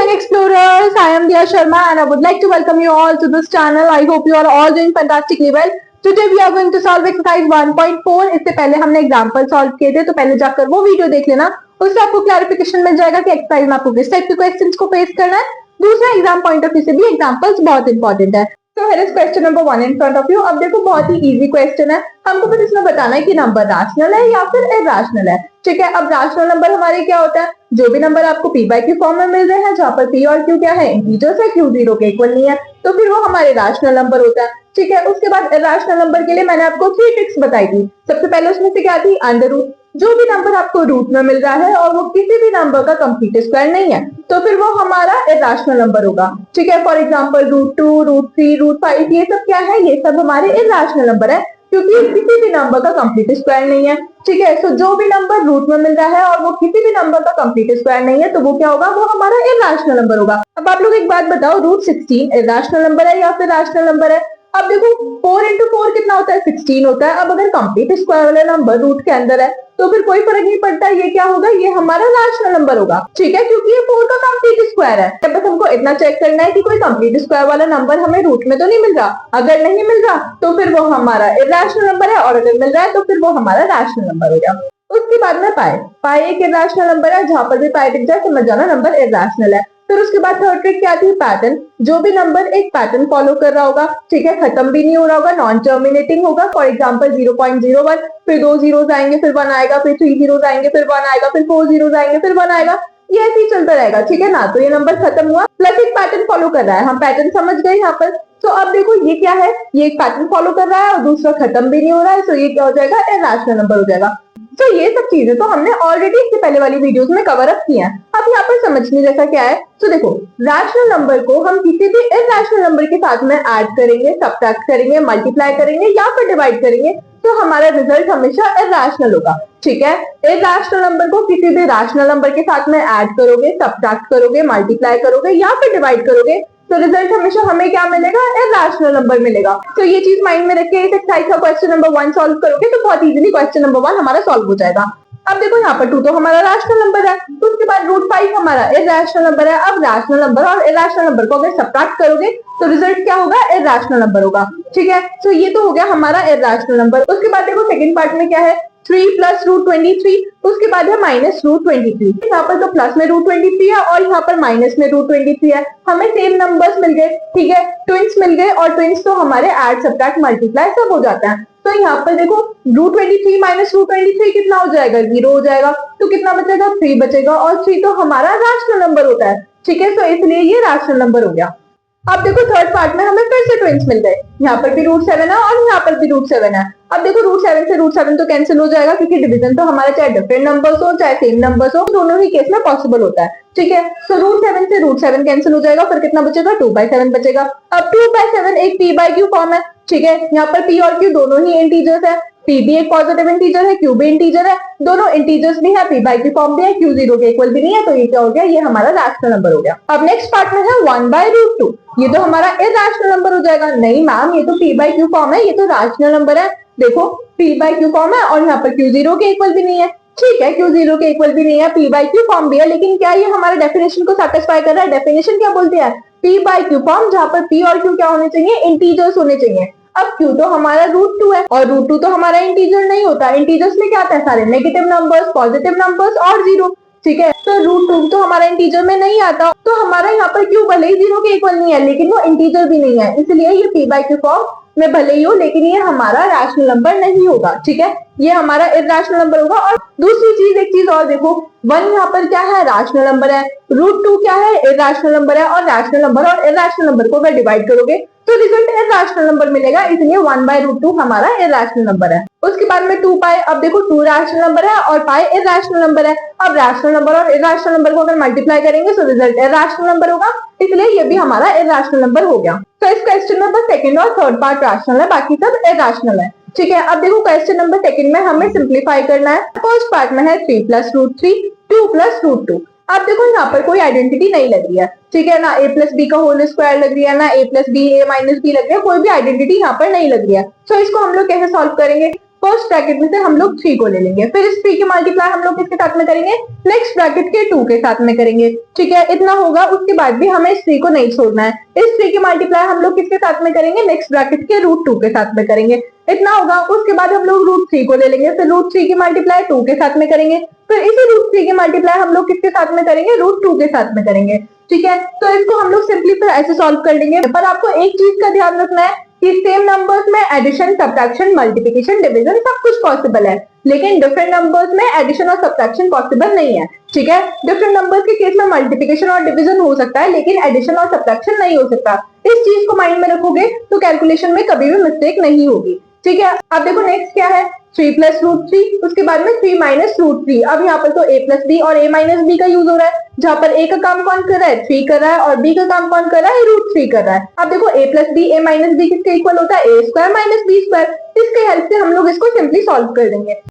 morning explorers, I am Diya Sharma and I would like to welcome you all to this channel. I hope you are all doing fantastically well. Today we are going to solve exercise 1.4. इससे पहले हमने example solve किए थे, तो पहले जाकर वो video देख लेना, उससे आपको क्लैरिफिकेशन मिल जाएगा कि एक्सरसाइज में आपको किस टाइप के क्वेश्चंस को फेस करना है। दूसरा, एग्जाम पॉइंट ऑफ व्यू से भी एग्जाम्पल्स बहुत इंपॉर्टेंट है। तो here is question number 1 in front of you. अब देखो, बहुत ही इजी क्वेश्चन है, हमको बस इसमें बताना है कि नंबर रैशनल है या फिर इरैशनल है। ठीक है, अब रैशनल नंबर हमारे क्या होता है, जो भी नंबर आपको p बाय क्यू फॉर्म में मिल रहे हैं, जहां पर p और q क्या है, इंटीजर्स है, q 0 के इक्वल नहीं है, तो फिर वो हमारे रैशनल नंबर होता है। ठीक है, उसके बाद इरैशनल नंबर के लिए मैंने आपको 3 ट्रिक्स बताई थी। सबसे पहले उसमें से क्या थी, अंडर रूट। जो भी नंबर आपको रूट में मिल रहा है और वो किसी भी नंबर का कंप्लीट स्क्वायर नहीं है, तो फिर वो हमारा इरैशनल नंबर होगा। ठीक है, फॉर एग्जांपल √2, √3, √5 ये सब क्या है, ये सब हमारे इरैशनल नंबर है, क्योंकि किसी भी नंबर का कंप्लीट स्क्वायर नहीं है। ठीक है, सो जो भी नंबर रूट में मिल रहा है और वो किसी भी नंबर का कंप्लीट स्क्वायर नहीं है, तो वो क्या होगा, वो हमारा इरैशनल नंबर होगा। अब आप लोग एक बात बताओ, √16 इरैशनल नंबर है या फिर रैशनल नंबर है? अब देखो, 4 into 4 कितना होता है, 16 होता है। अब अगर कंप्लीट स्क्वायर वाला नंबर रूट के अंदर है, तो फिर कोई फर्क नहीं पड़ता, ये क्या होगा, ये हमारा रैशनल नंबर होगा। ठीक है, क्योंकि ये 4 का कंप्लीट स्क्वायर है। तब बस हमको इतना चेक करना है कि कोई कंप्लीट स्क्वायर वाला नंबर हमें रूट में तो नहीं मिल रहा। अगर नहीं मिल रहा तो फिर वो हमारा इरैशनल नंबर है, और अगर मिल रहा है तो फिर वो हमारा रैशनल नंबर हो गया। उसके बाद में पाई एक इरैशनल नंबर है, जहां पर भी पाई दिख जाए समझ जाना नंबर इरैशनल है। फिर उसके बाद थर्ड ट्रिक क्या थी, पैटर्न। जो भी नंबर एक पैटर्न फॉलो कर रहा होगा, ठीक है, खत्म भी नहीं हो रहा होगा, नॉन टर्मिनेटिंग होगा। फॉर एग्जांपल 0.01, फिर 2 जीरोस आएंगे फिर 1 आएगा, फिर 3 जीरोस आएंगे फिर 1 आएगा, फिर 4 जीरोस आएंगे फिर 1 आएगा, ये ऐसे ही चलता रहेगा। ठीक है ना, तो ये नंबर खत्म हुआ, प्लस एक पैटर्न फॉलो कर रहा है। हम पैटर्न समझ गए यहाँ पर। तो अब देखो, ये क्या है, ये एक पैटर्न फॉलो कर रहा है और दूसरा खत्म भी नहीं हो रहा है, तो ये क्या हो जाएगा, इरैशनल नंबर हो जाएगा। तो ये सब चीजें तो हमने ऑलरेडी इससे पहले वाली वीडियोस में कवर अप किया है। अब यहाँ पर समझने जैसा क्या है, तो देखो, रैशनल नंबर को हम किसी भी इरैशनल नंबर के साथ में ऐड करेंगे, सब्ट्रैक्ट करेंगे, मल्टीप्लाई करेंगे या फिर डिवाइड करेंगे, तो हमारा रिजल्ट हमेशा इरैशनल होगा। ठीक है, इरैशनल नंबर को किसी भी रैशनल नंबर के साथ में ऐड करोगे, सब्ट्रैक्ट करोगे, मल्टीप्लाई करोगे या फिर डिवाइड करोगे, तो रिजल्ट हमेशा हमें क्या मिलेगा, इरैशनल नंबर मिलेगा। तो ये चीज माइंड में रख के इस एक्सरसाइज का क्वेश्चन नंबर 1 सॉल्व करोगे तो बहुत इजीली क्वेश्चन नंबर 1 हमारा सॉल्व हो जाएगा। अब देखो, यहाँ पर 2 तो हमारा रैशनल नंबर है, तो उसके बाद √5 हमारा इरैशनल नंबर है। अब रैशनल नंबर और इरैशनल नंबर को अगर सब्ट्रैक्ट करोगे तो रिजल्ट क्या होगा, इरैशनल नंबर होगा। ठीक है, तो ये तो हो गया हमारा इरैशनल नंबर। उसके बाद देखो, सेकंड पार्ट में क्या है, 3 प्लस √23, उसके बाद है माइनस √23। यहाँ पर तो प्लस में √23 है और यहाँ पर माइनस में √23 है। हमें सेम नंबर्स मिल गए, ठीक है, ट्विंस मिल गए, और ट्विंस तो हमारे ऐड सब्ट्रैक्ट मल्टीप्लाई सब हो जाता है। तो यहाँ पर देखो, √23 माइनस √23 कितना हो जाएगा, 0 हो जाएगा। तो कितना बचेगा, 3 बचेगा, और 3 तो हमारा रैशनल नंबर होता है। ठीक है, तो इसलिए ये रैशनल नंबर हो गया। अब देखो, थर्ड पार्ट में हमें फिर से ट्विंस मिल गए, यहाँ पर भी √7 है और यहाँ पर भी √7 है। अब देखो, √7 से √7 तो कैंसिल हो जाएगा, क्योंकि डिवीजन तो हमारा चाहे डिफरेंट नंबर्स हो चाहे सेम नंबर्स हो, दोनों ही केस में पॉसिबल होता है। ठीक है, तो √7 से √7 कैंसिल हो जाएगा, फिर कितना बचेगा, 2/7 बचेगा। अब 2/7 एक p बाय क्यू फॉर्म है। ठीक है, यहाँ पर p और q दोनों ही इंटीजर्स है, p भी एक पॉजिटिव इंटीजर है, q भी इंटीजर है, दोनों इंटीजर्स भी है, p बाय क्यू फॉर्म भी है, q 0 के इक्वल भी नहीं है, तो ये क्या हो गया, ये हमारा रैशनल नंबर हो गया। अब नेक्स्ट पार्ट में है 1/√2, ये तो हमारा इरैशनल नंबर हो जाएगा। नहीं मैम, ये तो p बाय क्यू फॉर्म है, ये तो रैशनल नंबर है। देखो, p बाय क्यू फॉर्म है और यहाँ पर q 0 के इक्वल भी नहीं है। ठीक है, q 0 के इक्वल भी नहीं है, p बाय क्यू फॉर्म भी है, लेकिन क्या ये हमारे डेफिनेशन को सैटिस्फाई कर रहा है? डेफिनेशन क्या बोलती है, p बाय क्यू फॉर्म, जहां पर p और q क्या होने चाहिए, इंटीजर्स होने चाहिए। अब q तो हमारा √2 है और √2 तो हमारा इंटीजर नहीं होता। इंटीजर्स में क्या आता है, सारे नेगेटिव नंबर्स, पॉजिटिव नंबर्स और 0। ठीक है, तो √2 तो हमारा इंटीजर में नहीं आता, तो हमारा यहाँ पर q भले ही 0 के इक्वल नहीं है, लेकिन वो इंटीजर भी नहीं है, इसलिए ये p बाय क्यू फॉर्म में भले ही हो, लेकिन ये हमारा रैशनल नंबर नहीं होगा। ठीक है, ये हमारा इरैशनल नंबर होगा। और दूसरी चीज, एक चीज और देखो, 1 यहाँ पर क्या है, रैशनल नंबर है, √2 क्या है, इरैशनल नंबर है, और रैशनल नंबर और इरैशनल नंबर को अगर डिवाइड करोगे तो रिजल्ट इरैशनल नंबर मिलेगा, इसलिए 1/√2 हमारा इरैशनल नंबर है। उसके बाद में 2 पाई। अब देखो, 2 रैशनल नंबर है और पाई इरैशनल नंबर है। अब रैशनल नंबर और इरैशनल नंबर को अगर मल्टीप्लाई करेंगे तो रिजल्ट इरैशनल नंबर होगा, इसलिए ये भी हमारा इरैशनल नंबर हो गया। तो इस क्वेश्चन में बस सेकंड और थर्ड पार्ट रैशनल है, बाकी सब इरैशनल है। ठीक है, अब देखो, क्वेश्चन नंबर सेकंड में हमें सिंप्लीफाई करना है। फर्स्ट पार्ट में है 3 प्लस √3, 2 प्लस √2। अब देखो, यहाँ पर कोई आइडेंटिटी नहीं लग रही है। ठीक है ना, a प्लस बी का होल स्क्वायर लग रही है ना, a plus B a minus B लग रही है, कोई भी आइडेंटिटी यहाँ पर नहीं लग रही है। तो इसको हम लोग कैसे सॉल्व करेंगे? फर्स्ट ब्रैकेट में से हम लोग 3 को ले लेंगे, फिर इस 3 की मल्टीप्लाई हम लोग किसके साथ में करेंगे, नेक्स्ट ब्रैकेट के 2 के साथ में करेंगे। ठीक है, इतना होगा। उसके बाद भी हमें इस 3 को नहीं छोड़ना है। इस 3 की मल्टीप्लाई हम लोग किसके साथ में करेंगे, नेक्स्ट ब्रैकेट के √2 के साथ में करेंगे। इतना होगा। उसके बाद हम लोग √3 को ले लेंगे, फिर √3 की मल्टीप्लाई 2 के साथ में करेंगे, फिर इसी √3 की मल्टीप्लाई हम लोग किसके साथ में करेंगे, √2 के साथ में करेंगे। ठीक है, तो इसको हम लोग सिंपली फिर ऐसे सॉल्व कर लेंगे। पर आपको एक चीज का ध्यान रखना है कि सेम नंबर्स में एडिशन, सब्ट्रैक्शन, मल्टीप्लिकेशन, डिवीजन सब कुछ पॉसिबल है, लेकिन डिफरेंट नंबर्स में एडिशन और सब्ट्रैक्शन पॉसिबल नहीं है। ठीक है, डिफरेंट नंबर्स के केस में मल्टीप्लिकेशन और डिवीजन हो सकता है, लेकिन एडिशन और सब्ट्रैक्शन नहीं हो सकता। इस चीज को माइंड में रखोगे तो कैलकुलेशन में कभी भी मिस्टेक नहीं होगी। ठीक है, अब देखो नेक्स्ट क्या है, 3 + √3, उसके बाद में 3 - √3। अब यहाँ पर तो a + b और a - b का यूज हो रहा है, जहां पर a का काम कौन कर रहा है, 3 कर रहा है, और b का काम कौन कर रहा है, √3 कर रहा है। अब देखो a + b, a - b किसके इक्वल होता है, a² - b²। इसके हेल्प से हम लोग इसको सिंपली सॉल्व कर देंगे।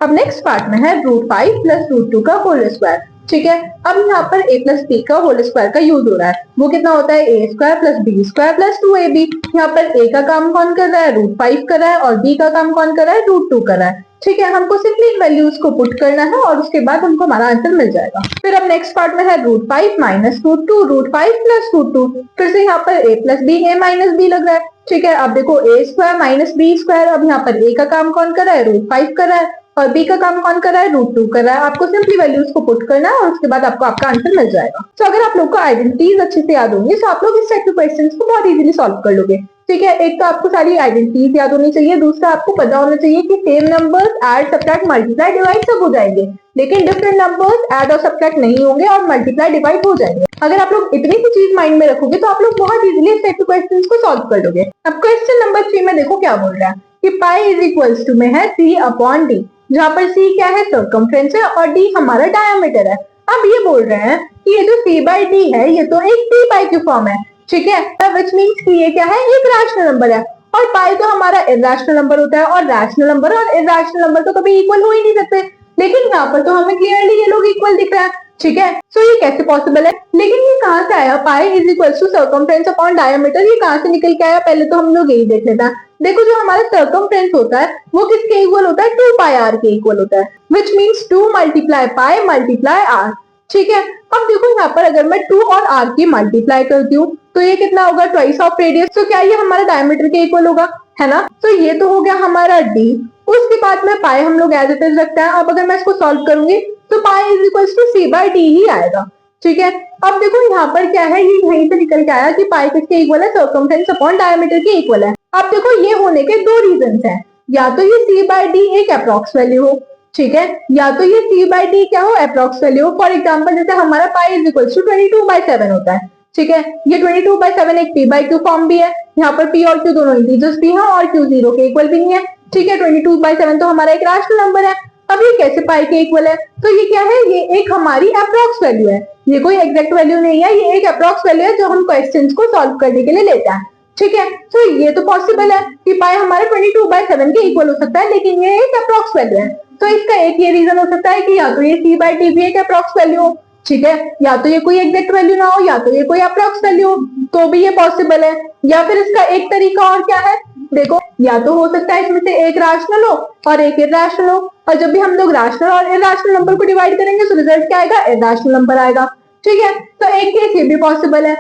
अब नेक्स्ट पार्ट में है √5 + √2 का होल स्क्वायर। ठीक है, अब यहाँ पर a + b का होल स्क्वायर का यूज हो रहा है, वो कितना होता है, a² + b² + 2ab। यहाँ पर a का काम कौन कर रहा है, √5 कर रहा है, और b का काम कौन कर रहा है, √2 कर रहा है। ठीक है, हमको सिंपली इन वैल्यूज को पुट करना है और उसके बाद हमको हमारा आंसर मिल जाएगा। फिर अब नेक्स्ट पार्ट में है √5 - √2, √5 + √2। फिर से यहाँ पर a + b, a - b लग रहा है। ठीक है, अब देखो a² - b²। अब यहाँ पर a का काम कौन कर रहा है, √5 कर रहा है, और b का काम कौन कर रहा है, √2 कर रहा है। आपको सिंपली वैल्यूज को पुट करना है और उसके बाद आपको आपका आंसर मिल जाएगा। तो अगर आप लोग को आइडेंटिटीज अच्छे से याद होंगी तो आप लोग इस टाइप के क्वेश्चंस को बहुत इजीली सॉल्व कर लोगे। ठीक है, एक तो आपको सारी आइडेंटिटीज याद होनी चाहिए, दूसरा आपको पता होना चाहिए कि same numbers add, subtract, multiply, divide सब हो जाएंगे, लेकिन डिफरेंट नंबर्स ऐड और सब्ट्रैक्ट नहीं होंगे और मल्टीप्लाई, डिवाइड हो जाएंगे। अगर आप लोग इतनी सी चीज माइंड में रखोगे तो आप लोग बहुत इजीली इस टाइप के क्वेश्चंस को सॉल्व कर लोगे। अब क्वेश्चन नंबर 3 में देखो क्या बोल रहा है कि पाई इज इक्वल्स टू में है c/d, जहां पर c क्या है, सर्कमफ्रेंस है, और d हमारा डायमीटर है। अब ये बोल रहे हैं कि ये जो c/d है ये तो एक p/पाई की फॉर्म है। ठीक है, व्हिच मींस कि ये क्या है, एक रैशनल नंबर है, और पाई तो हमारा इरैशनल नंबर होता है, और रैशनल नंबर और इरैशनल नंबर तो कभी इक्वल हो ही नहीं सकते। लेकिन यहाँ पर तो हमें क्लियरली ये लोग इक्वल दिख रहा है। ठीक है, सो ये कैसे पॉसिबल है, लेकिन ये कहाँ से आया, pi is equal to circumference upon diameter, ये कहाँ से निकल के आया, पहले तो हम लोग यही देख लेते हैं। देखो जो हमारा सर्कमफ्रेंस होता है वो किसके इक्वल होता है, 2πr के इक्वल होता है, विच मीन्स 2 × पाई × r। ठीक है, अब देखो यहाँ पर अगर मैं 2 और r की मल्टीप्लाई करती हूँ तो ये कितना होगा, ट्वाइस ऑफ रेडियस। तो क्या ये हमारा डायमीटर के इक्वल होगा, है ना। तो ये तो हो गया हमारा d। उसके बाद में पाई हम लोग एज इट इज रखते हैं। अब अगर मैं इसको सॉल्व करूंगी तो pi is equal to c/d ही आएगा। ठीक है, अब देखो यहाँ पर क्या है, ये यहीं से निकल के आया कि पाई किसके इक्वल है, सर्कमफ्रेंस अपॉन डायमीटर के इक्वल है। अब देखो ये होने के दो रीजन हैं, या तो ये c/d एक अप्रॉक्स वैल्यू हो, ठीक है, या तो ये c/d क्या हो, अप्रॉक्स वैल्यू हो। फॉर एग्जांपल जैसे हमारा पाई इज इक्वल टू 22/7 होता है। ठीक है, ये 22/7 एक p/q फॉर्म भी है, यहाँ पर p और q दोनों इंटीजर्स भी हैं और q 0 के इक्वल भी नहीं है। ठीक है, 22/7 तो हमारा एक रैशनल नंबर है। अब ये कैसे पाई के इक्वल है, तो ये क्या है, ये एक हमारी अप्रॉक्स वैल्यू है, ये कोई एग्जैक्ट वैल्यू नहीं है, ये एक अप्रॉक्स वैल्यू है जो हम क्वेश्चंस को सॉल्व करने के लिए लेते हैं। ठीक है, तो ये तो पॉसिबल है कि पाई हमारे 22/7 के इक्वल हो सकता है, लेकिन ये एक अप्रॉक्स वैल्यू है। तो इसका एक ये रीजन हो सकता है कि या तो ये c/d भी एक अप्रॉक्स वैल्यू हो, ठीक है, या तो ये कोई एग्जैक्ट वैल्यू ना हो, या तो ये कोई अप्रॉक्स वैल्यू हो, तो भी ये पॉसिबल है। या फिर इसका एक तरीका और क्या है, देखो या तो हो सकता है इसमें से एक रैशनल हो और एक इरैशनल हो, और जब भी हम लोग रैशनल और इरैशनल नंबर को डिवाइड करेंगे तो रिजल्ट क्या आएगा, इरैशनल नंबर आएगा। ठीक है, तो एक केस ये भी पॉसिबल है।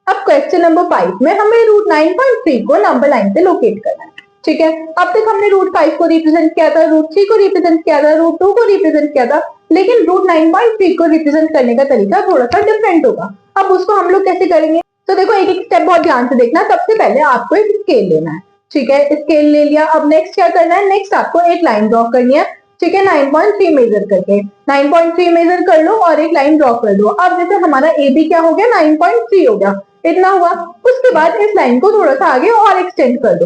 अब क्वेश्चन नंबर 5 में हमें √9.3 को नंबर लाइन पे लोकेट करना है। ठीक है, अब तक हमने √5 को रिप्रेजेंट किया था, √3 को रिप्रेजेंट किया था, √2 को रिप्रेजेंट किया था, लेकिन √9.3 को रिप्रेजेंट करने का तरीका थोड़ा सा डिफरेंट होगा। अब उसको हम लोग कैसे करेंगे, तो देखो एक एक स्टेप बहुत ध्यान से देखना। सबसे पहले आपको एक स्केल लेना है। ठीक है, स्केल ले लिया। अब नेक्स्ट क्या करना है, नेक्स्ट आपको एक लाइन ड्रॉ करनी है। ठीक है, 9.3 मेजर करके 9.3 मेजर कर लो और एक लाइन ड्रॉ कर दो। अब जैसे हमारा ए बी क्या हो गया, 9.3 हो गया, इतना हुआ। उसके बाद इस लाइन को थोड़ा सा आगे और एक्सटेंड कर दो।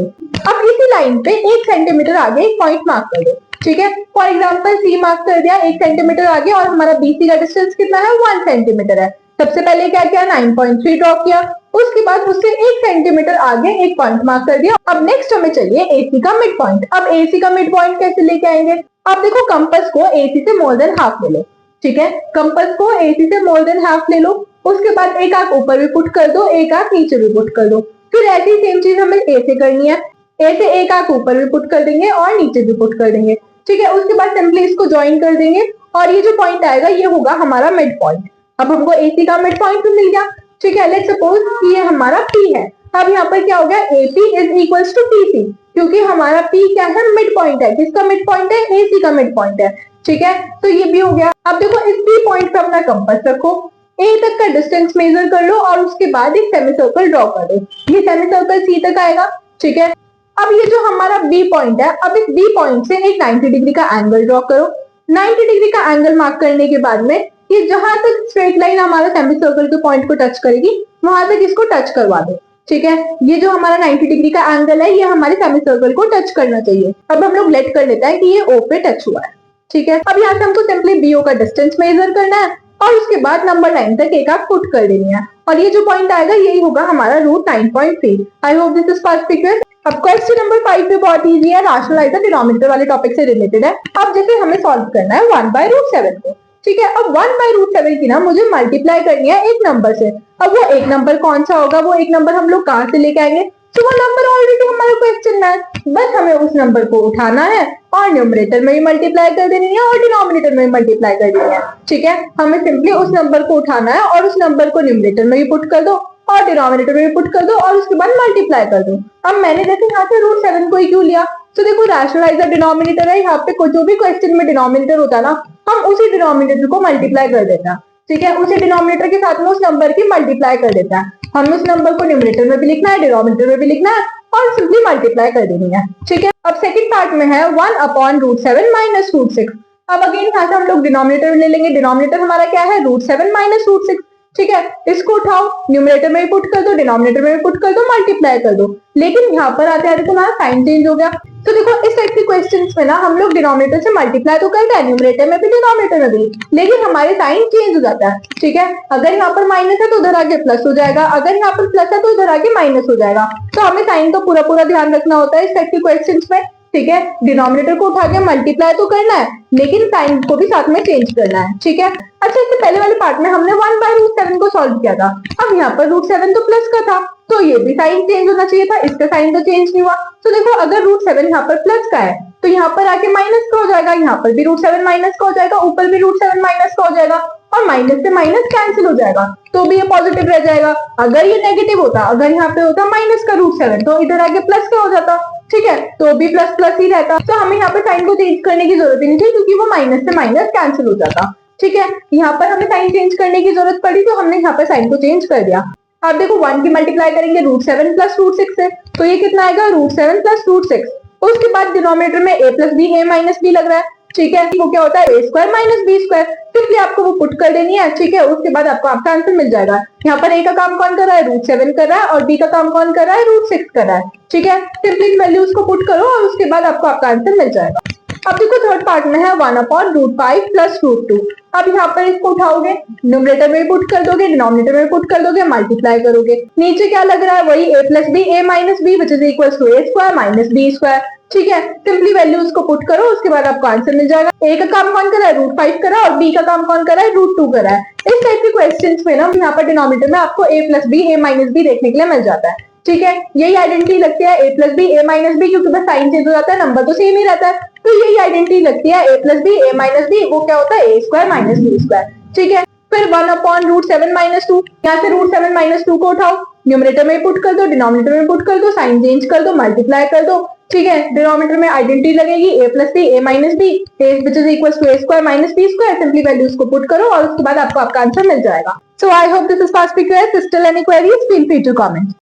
अब इसी लाइन पे 1 सेंटीमीटर आगे एक पॉइंट मार्क कर दो। ठीक है, फॉर एग्जाम्पल सी मार्क कर दिया 1 सेंटीमीटर आगे, और हमारा बीसी का डिस्टेंस कितना है, 1 सेंटीमीटर है। सबसे पहले क्या किया, 9.3 ड्रॉ किया, उसके बाद उससे 1 सेंटीमीटर आगे एक पॉइंट मार्क कर दिया। अब नेक्स्ट हमें चाहिए एसी का मिड पॉइंट। अब एसी का मिड पॉइंट कैसे लेके आएंगे, अब देखो कंपास को एसी से मोर देन हाफ ले लो। ठीक है, कंपास को एसी से मोर देन हाफ ले लो। उसके बाद एक आंख ऊपर भी पुट कर दो, एक आंख नीचे भी पुट कर दो। फिर ऐसी सेम चीज हमें ए से करनी है। ए से एक आंक ऊपर भी पुट कर देंगे और नीचे भी पुट कर देंगे, ठीक है। उसके बाद सिंपली इसको ज्वाइन कर देंगे और ये जो पॉइंट आएगा ये होगा हमारा मिड पॉइंट। अब हमको एसी का मिड पॉइंट भी मिल गया, ठीक है। लेट्स सपोज कि ये हमारा पी है। अब यहाँ पर क्या हो गया, AP is equals to PC, क्योंकि हमारा पी क्या है, मिड पॉइंट है। किसका मिड पॉइंट है, एसी का मिड पॉइंट है, ठीक है। तो ये भी हो गया। अब देखो इस पी पॉइंट पे अपना कंपास रखो, ए तक का डिस्टेंस मेजर कर लो और उसके बाद एक सेमी सर्कल ड्रॉ कर दो। ये सेमी सर्कल सी तक आएगा, ठीक है। अब ये जो हमारा बी पॉइंट है, अब इस बी पॉइंट से एक 90 डिग्री का एंगल ड्रॉ करो। 90 डिग्री का एंगल मार्क करने के बाद में ये जहां तक स्ट्रेट लाइन हमारा सेमी सर्कल के पॉइंट को टच करेगी वहां तक इसको टच करवा दो, ठीक है। ये जो हमारा 90 डिग्री का एंगल है ये हमारे सेमी सर्कल को टच करना चाहिए। अब हम लोग लेट कर लेते हैं कि ये ओ पे टच हुआ है, ठीक है। अब यहाँ से हमको सिंपली बीओ का डिस्टेंस मेजर करना है और उसके बाद नंबर लाइन तक एक आंख पुट कर देनी है और ये जो पॉइंट आएगा यही होगा हमारा root 9.3। I hope this is perfect. अब क्वेश्चन नंबर 5 पे बहुत इजी है, रैशनलाइज द डिनोमिनेटर वाले टॉपिक से रिलेटेड है। अब जैसे हमें सॉल्व करना है 1/√7 को, ठीक है। अब 1/√7 की ना मुझे मल्टीप्लाई करनी है एक नंबर से। अब वो एक नंबर कौन सा होगा, वो एक नंबर हम लोग कहाँ से लेके आएंगे, तो वो नंबर ऑलरेडी हमारे क्वेश्चन में है, बस हमें उस नंबर को उठाना है और न्यूमरेटर में भी मल्टीप्लाई कर देनी है और डिनोमिनेटर में भी मल्टीप्लाई कर देनी है, ठीक है। हमें सिंपली उस नंबर को उठाना है और उस नंबर को न्यूमरेटर में भी पुट कर दो और डिनोमिनेटर में भी पुट कर दो और उसके बाद मल्टीप्लाई कर दो। अब मैंने जैसे यहाँ से √7 को ही क्यों लिया, तो देखो रैशनलाइज द डिनोमिनेटर है, यहाँ पे जो भी क्वेश्चन में डिनोमिनेटर होता है ना हम उसी डिनोमिनेटर को मल्टीप्लाई कर देता है, ठीक है। उसी डिनोमिनेटर के साथ में उस नंबर की मल्टीप्लाई कर देता है। हमें उस नंबर को न्यूमरेटर में भी लिखना है, डिनोमिनेटर में भी लिखना है और सिंपली मल्टीप्लाई कर देनी है, ठीक है। अब सेकंड पार्ट में है 1/√7 माइनस √6। अब अगेन यहाँ से हम लोग डिनोमिनेटर ले लेंगे। डिनोमिनेटर हमारा क्या है, √7 माइनस √6, ठीक है। इसको उठाओ, न्यूमरेटर में भी पुट कर दो, डिनोमिनेटर में भी पुट कर दो, मल्टीप्लाई कर दो। लेकिन यहाँ पर आते आते तुम्हारा साइन चेंज हो गया। तो देखो इस टाइप के क्वेश्चंस में ना हम लोग डिनोमिनेटर से मल्टीप्लाई तो करते हैं, न्यूमरेटर में भी डिनोमिनेटर में भी, लेकिन हमारे साइन चेंज हो जाता है, ठीक है। अगर यहाँ पर माइनस है तो उधर आके प्लस हो जाएगा, अगर यहाँ पर प्लस है तो उधर आके माइनस हो जाएगा। तो हमें साइन का पूरा पूरा ध्यान रखना होता है इस टाइप के क्वेश्चंस में, ठीक है। डिनोमिनेटर को उठा के मल्टीप्लाई तो करना है लेकिन साइन को भी साथ में चेंज करना है, ठीक है। अच्छा इससे पहले वाले पार्ट में हमने 1/√7 को सॉल्व किया था। अब यहाँ पर √7 तो प्लस का था तो ये भी साइन चेंज होना चाहिए था, इसका साइन तो चेंज नहीं हुआ। तो देखो अगर √7 यहाँ पर प्लस का है तो यहाँ पर आके माइनस का हो जाएगा, यहाँ पर भी √7 माइनस का हो जाएगा, ऊपर भी √7 माइनस का हो जाएगा और माइनस से माइनस कैंसिल हो जाएगा तो भी ये पॉजिटिव रह जाएगा। अगर ये नेगेटिव होता, अगर यहाँ पे होता माइनस का √7 तो इधर आके प्लस का हो जाता, ठीक है। तो भी प्लस प्लस ही रहता, तो हमें यहाँ पे साइन को चेंज करने की जरूरत ही नहीं थी क्योंकि वो माइनस से माइनस कैंसिल हो जाता, ठीक है। यहाँ पर हमें साइन चेंज करने की जरूरत पड़ी तो हमने यहाँ पर साइन को चेंज कर दिया। अब देखो 1 की मल्टीप्लाई करेंगे √7 प्लस √6 से तो ये कितना आएगा, √7 प्लस √6। उसके बाद डिनोमिनेटर में a plus B a minus B लग रहा है, ठीक है। वो क्या होता है a square minus B square, simply आपको वो पुट कर देनी है, ठीक है। उसके बाद आपको आपका आंसर मिल जाएगा। यहाँ पर a का काम कौन कर रहा है, √7 कर रहा है और b का काम कौन कर रहा है, √6 कर रहा है, ठीक है। सिंपली वैल्यूज को पुट करो और उसके बाद आपको आपका आंसर मिल जाएगा। अब देखो थर्ड पार्ट में है 1/√5 प्लस √2। अब यहाँ पर इसको उठाओगे, न्यूमरेटर में पुट कर दोगे, डिनोमिनेटर में पुट कर दोगे, मल्टीप्लाई करोगे। नीचे क्या लग रहा है, वही a plus B a minus B which is equal to a square minus B square, ठीक है। सिंपली वैल्यूज को पुट करो उसके बाद आपको आंसर मिल जाएगा। a का काम कौन कर रहा है, √5 कर रहा है और b का काम कौन कर रहा है, √2 कर रहा है। इस टाइप के क्वेश्चंस में ना यहाँ पर डिनोमिनेटर में आपको a plus B a minus B देखने के लिए मिल जाता है, ठीक है। यही आइडेंटिटी लगती है a plus B a minus B, क्योंकि बस साइन चेंज हो जाता है, नंबर तो सेम ही रहता है। तो यही आइडेंटिटी लगती है a plus B a minus B, वो क्या होता है a square minus B square, ठीक है। फिर 1/√7 माइनस 2, यहाँ से √7 माइनस 2 को उठाओ, न्यूमरेटर में पुट कर दो, डिनोमिनेटर में पुट कर दो, साइन चेंज कर दो, मल्टीप्लाई कर दो, ठीक है। डिनोमिनेटर में आइडेंटिटी लगेगी a plus B a minus B which is equal to a square minus B square. Simply values को पुट करो और उसके बाद आपको आपका आंसर मिल जाएगा। So I hope this is fast clear. Still any queries feel free to comment.